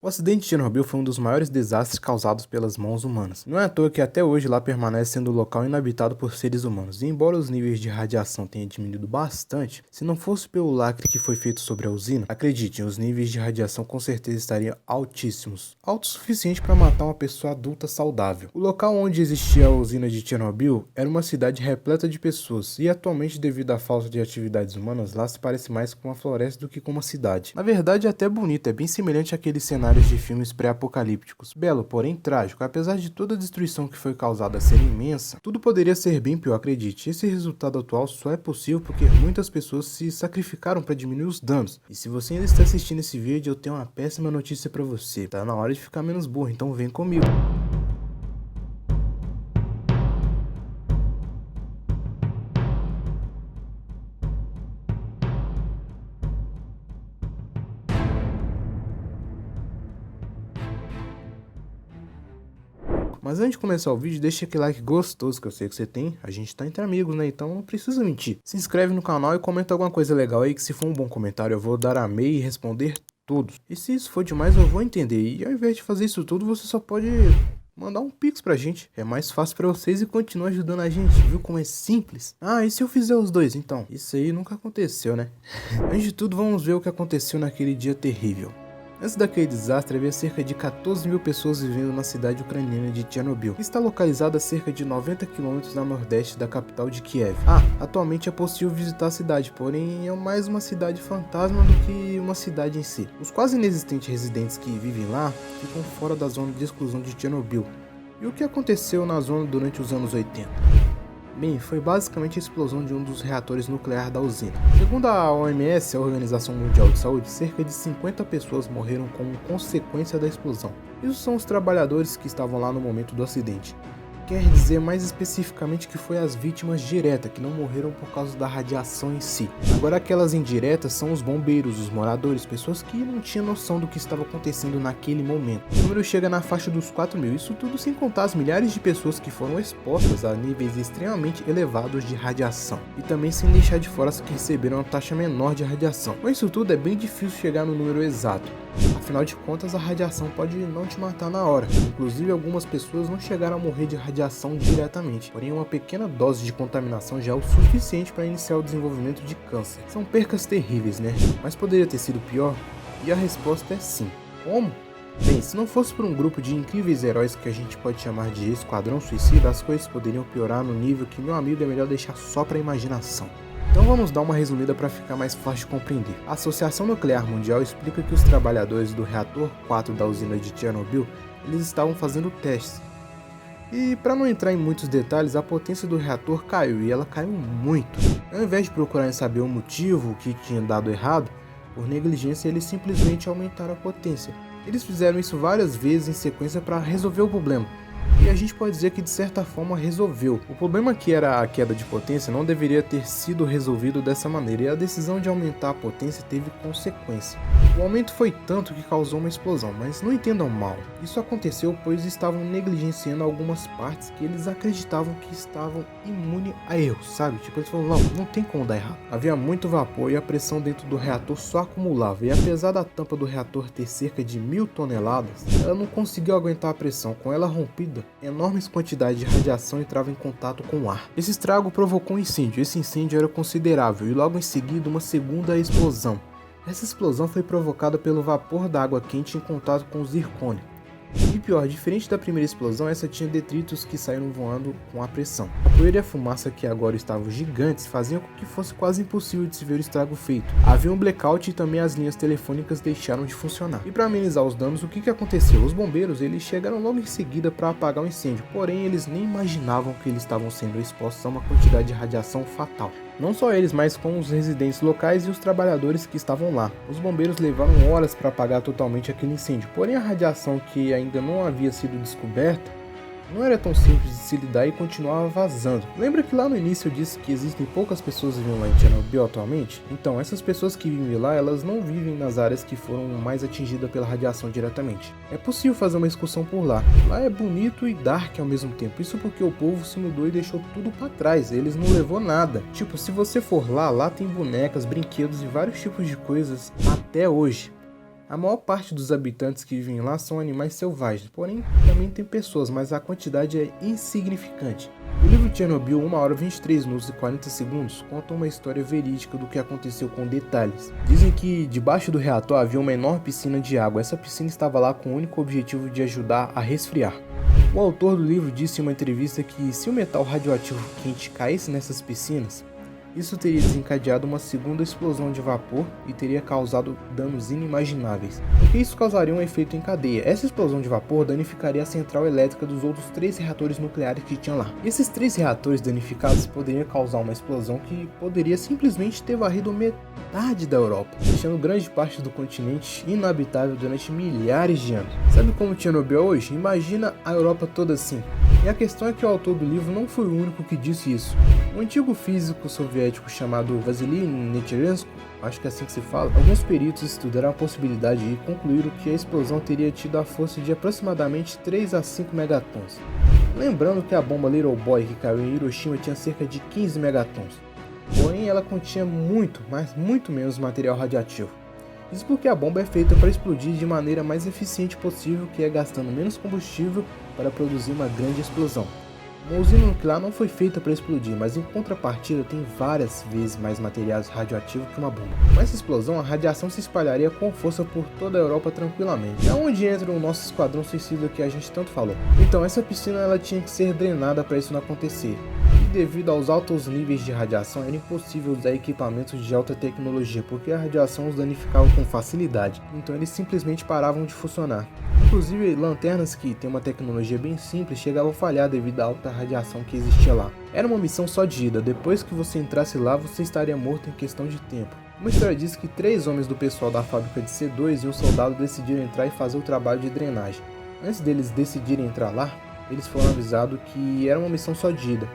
O acidente de Chernobyl foi um dos maiores desastres causados pelas mãos humanas. Não é à toa que até hoje lá permanece sendo um local inabitado por seres humanos. E embora os níveis de radiação tenham diminuído bastante, se não fosse pelo lacre que foi feito sobre a usina, acreditem, os níveis de radiação com certeza estariam altíssimos, alto o suficiente para matar uma pessoa adulta saudável. O local onde existia a usina de Chernobyl era uma cidade repleta de pessoas, e atualmente, devido à falta de atividades humanas, lá se parece mais com uma floresta do que com uma cidade. Na verdade, é até bonito, é bem semelhante àqueles cenários de filmes pré-apocalípticos. Belo, porém trágico. Apesar de toda a destruição que foi causada ser imensa, tudo poderia ser bem pior, acredite. Esse resultado atual só é possível porque muitas pessoas se sacrificaram para diminuir os danos. E se você ainda está assistindo esse vídeo, eu tenho uma péssima notícia para você. Tá na hora de ficar menos burro, então vem comigo. Mas antes de começar o vídeo, deixa aquele like gostoso que eu sei que você tem. A gente tá entre amigos, né? Então não precisa mentir. Se inscreve no canal e comenta alguma coisa legal aí, que se for um bom comentário eu vou dar amei e responder todos. E se isso for demais eu vou entender. E ao invés de fazer isso tudo, você só pode mandar um pix pra gente. É mais fácil pra vocês e continua ajudando a gente. Viu como é simples? Ah, e se eu fizer os dois então? Isso aí nunca aconteceu, né? Antes de tudo, vamos ver o que aconteceu naquele dia terrível. Antes daquele desastre, havia cerca de 14 mil pessoas vivendo na cidade ucraniana de Chernobyl, que está localizada a cerca de 90 km a nordeste da capital de Kiev. Atualmente é possível visitar a cidade, porém é mais uma cidade fantasma do que uma cidade em si. Os quase inexistentes residentes que vivem lá ficam fora da zona de exclusão de Chernobyl. E o que aconteceu na zona durante os anos 80? Bem, foi basicamente a explosão de um dos reatores nucleares da usina. Segundo a OMS, a Organização Mundial de Saúde, cerca de 50 pessoas morreram como consequência da explosão. Isso são os trabalhadores que estavam lá no momento do acidente. Quer dizer mais especificamente que foi as vítimas diretas, que não morreram por causa da radiação em si. Agora aquelas indiretas são os bombeiros, os moradores, pessoas que não tinham noção do que estava acontecendo naquele momento. O número chega na faixa dos 4 mil, isso tudo sem contar as milhares de pessoas que foram expostas a níveis extremamente elevados de radiação. E também sem deixar de fora as que receberam uma taxa menor de radiação. Com isso tudo é bem difícil chegar no número exato. Afinal de contas, a radiação pode não te matar na hora. Inclusive, algumas pessoas não chegaram a morrer de radiação diretamente. Porém, uma pequena dose de contaminação já é o suficiente para iniciar o desenvolvimento de câncer. São percas terríveis, né? Mas poderia ter sido pior? E a resposta é sim. Como? Bem, se não fosse por um grupo de incríveis heróis que a gente pode chamar de Esquadrão Suicida, as coisas poderiam piorar no nível que, meu amigo, é melhor deixar só para a imaginação. Então vamos dar uma resumida para ficar mais fácil de compreender. A Associação Nuclear Mundial explica que os trabalhadores do reator 4 da usina de Chernobyl, eles estavam fazendo testes. E para não entrar em muitos detalhes, a potência do reator caiu e ela caiu muito. Ao invés de procurarem saber o motivo, o que tinha dado errado, por negligência eles simplesmente aumentaram a potência. Eles fizeram isso várias vezes em sequência para resolver o problema. E a gente pode dizer que de certa forma resolveu. O problema que era a queda de potência não deveria ter sido resolvido dessa maneira, e a decisão de aumentar a potência teve consequência. O aumento foi tanto que causou uma explosão, mas não entendam mal. Isso aconteceu pois estavam negligenciando algumas partes que eles acreditavam que estavam imunes a erros, sabe? Tipo, eles falaram, não tem como dar errado. Havia muito vapor e a pressão dentro do reator só acumulava, e apesar da tampa do reator ter cerca de 1000 toneladas, ela não conseguiu aguentar a pressão. Com ela rompida, enormes quantidades de radiação entravam em contato com o ar. Esse estrago provocou um incêndio. Esse incêndio era considerável e logo em seguida uma segunda explosão. Essa explosão foi provocada pelo vapor da água quente em contato com o zircônio. E pior, diferente da primeira explosão, essa tinha detritos que saíram voando com a pressão. A poeira e a fumaça, que agora estavam gigantes, faziam com que fosse quase impossível de se ver o estrago feito. Havia um blackout e também as linhas telefônicas deixaram de funcionar. E para amenizar os danos, o que aconteceu? Os bombeiros eles chegaram logo em seguida para apagar o incêndio, porém eles nem imaginavam que eles estavam sendo expostos a uma quantidade de radiação fatal. Não só eles, mas com os residentes locais e os trabalhadores que estavam lá. Os bombeiros levaram horas para apagar totalmente aquele incêndio, porém a radiação que ainda não havia sido descoberta não era tão simples de se lidar e continuava vazando. Lembra que lá no início eu disse que existem poucas pessoas vivendo lá em Chernobyl atualmente? Então, essas pessoas que vivem lá, elas não vivem nas áreas que foram mais atingidas pela radiação diretamente. É possível fazer uma excursão por lá. Lá é bonito e dark ao mesmo tempo. Isso porque o povo se mudou e deixou tudo pra trás. Eles não levou nada. Tipo, se você for lá tem bonecas, brinquedos e vários tipos de coisas até hoje. A maior parte dos habitantes que vivem lá são animais selvagens, porém também tem pessoas, mas a quantidade é insignificante. O livro Chernobyl, 1 hora 23 minutos e 40 segundos, conta uma história verídica do que aconteceu com detalhes. Dizem que debaixo do reator havia uma enorme piscina de água. Essa piscina estava lá com o único objetivo de ajudar a resfriar. O autor do livro disse em uma entrevista que se o metal radioativo quente caísse nessas piscinas, isso teria desencadeado uma segunda explosão de vapor e teria causado danos inimagináveis, porque isso causaria um efeito em cadeia. Essa explosão de vapor danificaria a central elétrica dos outros 3 reatores nucleares que tinham lá. E esses 3 reatores danificados poderiam causar uma explosão que poderia simplesmente ter varrido metade da Europa, deixando grande parte do continente inabitável durante milhares de anos. Sabe como Chernobyl é hoje? Imagina a Europa toda assim. E a questão é que o autor do livro não foi o único que disse isso. Um antigo físico soviético chamado Vasily Necherenko, acho que é assim que se fala, alguns peritos estudaram a possibilidade e concluíram que a explosão teria tido a força de aproximadamente 3 a 5 megatons. Lembrando que a bomba Little Boy que caiu em Hiroshima tinha cerca de 15 megatons, porém ela continha muito, mas muito menos material radioativo. Isso porque a bomba é feita para explodir de maneira mais eficiente possível, que é gastando menos combustível para produzir uma grande explosão. Uma usina nuclear não foi feita para explodir, mas em contrapartida tem várias vezes mais material radioativo que uma bomba. Com essa explosão, a radiação se espalharia com força por toda a Europa tranquilamente. É onde entra o nosso esquadrão suicida que a gente tanto falou. Então essa piscina ela tinha que ser drenada para isso não acontecer. E devido aos altos níveis de radiação, era impossível usar equipamentos de alta tecnologia, porque a radiação os danificava com facilidade. Então eles simplesmente paravam de funcionar. Inclusive, lanternas que tem uma tecnologia bem simples chegavam a falhar devido à alta radiação que existia lá. Era uma missão só de ida, depois que você entrasse lá, você estaria morto em questão de tempo. Uma história diz que 3 homens do pessoal da fábrica de C2 e um soldado decidiram entrar e fazer o trabalho de drenagem. Antes deles decidirem entrar lá, eles foram avisados que era uma missão só de ida.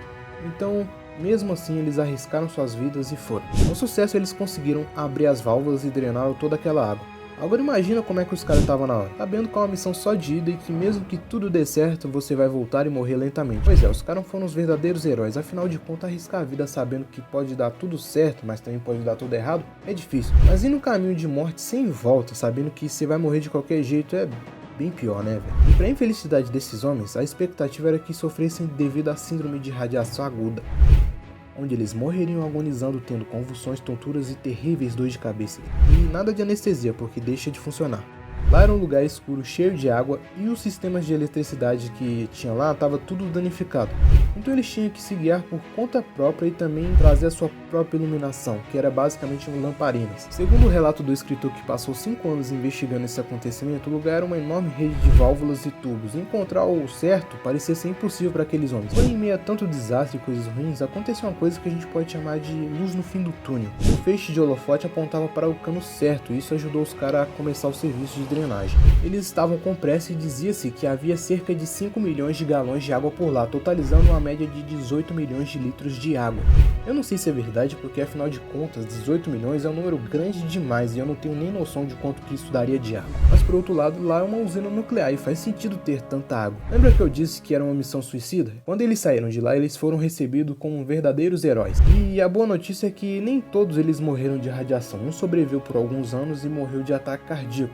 Então, mesmo assim, eles arriscaram suas vidas e foram. Com sucesso, eles conseguiram abrir as válvulas e drenaram toda aquela água. Agora imagina como é que os caras estavam na hora, sabendo que é uma missão só de ida e que mesmo que tudo dê certo, você vai voltar e morrer lentamente. Pois é, os caras foram os verdadeiros heróis, afinal de contas arriscar a vida sabendo que pode dar tudo certo, mas também pode dar tudo errado, é difícil. Mas ir no caminho de morte sem volta, sabendo que você vai morrer de qualquer jeito, é bem pior, né, velho? E pra infelicidade desses homens, a expectativa era que sofressem devido à síndrome de radiação aguda, onde eles morreriam agonizando, tendo convulsões, tonturas e terríveis dores de cabeça. E nada de anestesia, porque deixa de funcionar. Lá era um lugar escuro, cheio de água, e os sistemas de eletricidade que tinha lá estava tudo danificado. Então eles tinham que se guiar por conta própria e também trazer a sua própria iluminação, que era basicamente lamparinas. Segundo o relato do escritor que passou 5 anos investigando esse acontecimento, o lugar era uma enorme rede de válvulas e tubos. Encontrar o certo parecia ser impossível para aqueles homens. Porém, em meio a tanto desastre e coisas ruins, aconteceu uma coisa que a gente pode chamar de luz no fim do túnel. O feixe de holofote apontava para o cano certo, e isso ajudou os caras a começar o serviço de drenagem. Eles estavam com pressa e dizia-se que havia cerca de 5 milhões de galões de água por lá, totalizando uma média de 18 milhões de litros de água. Eu não sei se é verdade, porque afinal de contas 18 milhões é um número grande demais e eu não tenho nem noção de quanto que isso daria de água. Mas por outro lado, lá é uma usina nuclear e faz sentido ter tanta água. Lembra que eu disse que era uma missão suicida? Quando eles saíram de lá, eles foram recebidos como verdadeiros heróis. E a boa notícia é que nem todos eles morreram de radiação. Um sobreviveu por alguns anos e morreu de ataque cardíaco.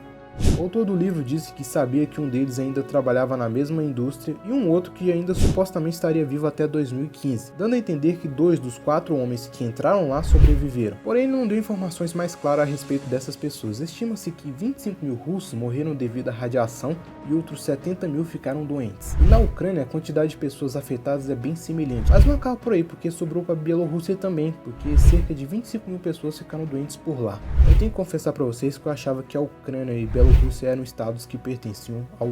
O autor do livro disse que sabia que um deles ainda trabalhava na mesma indústria e um outro que ainda supostamente estaria vivo até 2015, dando a entender que 2 dos 4 homens que entraram lá sobreviveram. Porém, ele não deu informações mais claras a respeito dessas pessoas. Estima-se que 25 mil russos morreram devido à radiação e outros 70 mil ficaram doentes. E na Ucrânia, a quantidade de pessoas afetadas é bem semelhante. Mas não acaba por aí, porque sobrou para a Bielorrússia também, porque cerca de 25 mil pessoas ficaram doentes por lá. Eu tenho que confessar para vocês que eu achava que a Ucrânia e Bielorrússia eram estados que pertenciam ao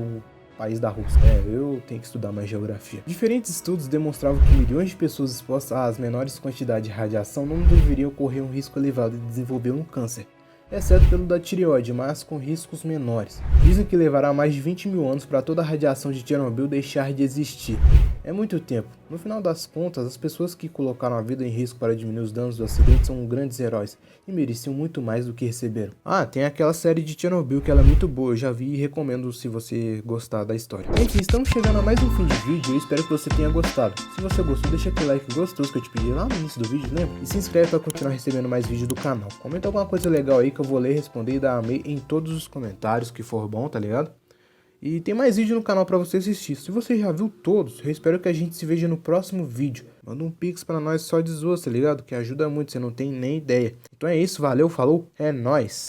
país da Rússia. Eu tenho que estudar mais geografia. Diferentes estudos demonstravam que milhões de pessoas expostas às menores quantidades de radiação não deveriam correr um risco elevado de desenvolver um câncer, exceto pelo da tireoide, mas com riscos menores. Dizem que levará mais de 20 mil anos para toda a radiação de Chernobyl deixar de existir. É muito tempo. No final das contas, as pessoas que colocaram a vida em risco para diminuir os danos do acidente são grandes heróis e mereciam muito mais do que receberam. Tem aquela série de Chernobyl que ela é muito boa, eu já vi e recomendo se você gostar da história. Enfim, estamos chegando a mais um fim de vídeo e eu espero que você tenha gostado. Se você gostou, deixa aquele like gostoso que eu te pedi lá no início do vídeo, lembra? E se inscreve para continuar recebendo mais vídeos do canal. Comenta alguma coisa legal aí que eu vou ler, responder e dar amei em todos os comentários que for bom, tá ligado? E tem mais vídeo no canal pra você assistir. Se você já viu todos, eu espero que a gente se veja no próximo vídeo. Manda um pix pra nós só de zoa, tá ligado? Que ajuda muito, você não tem nem ideia. Então é isso, valeu, falou, é nóis!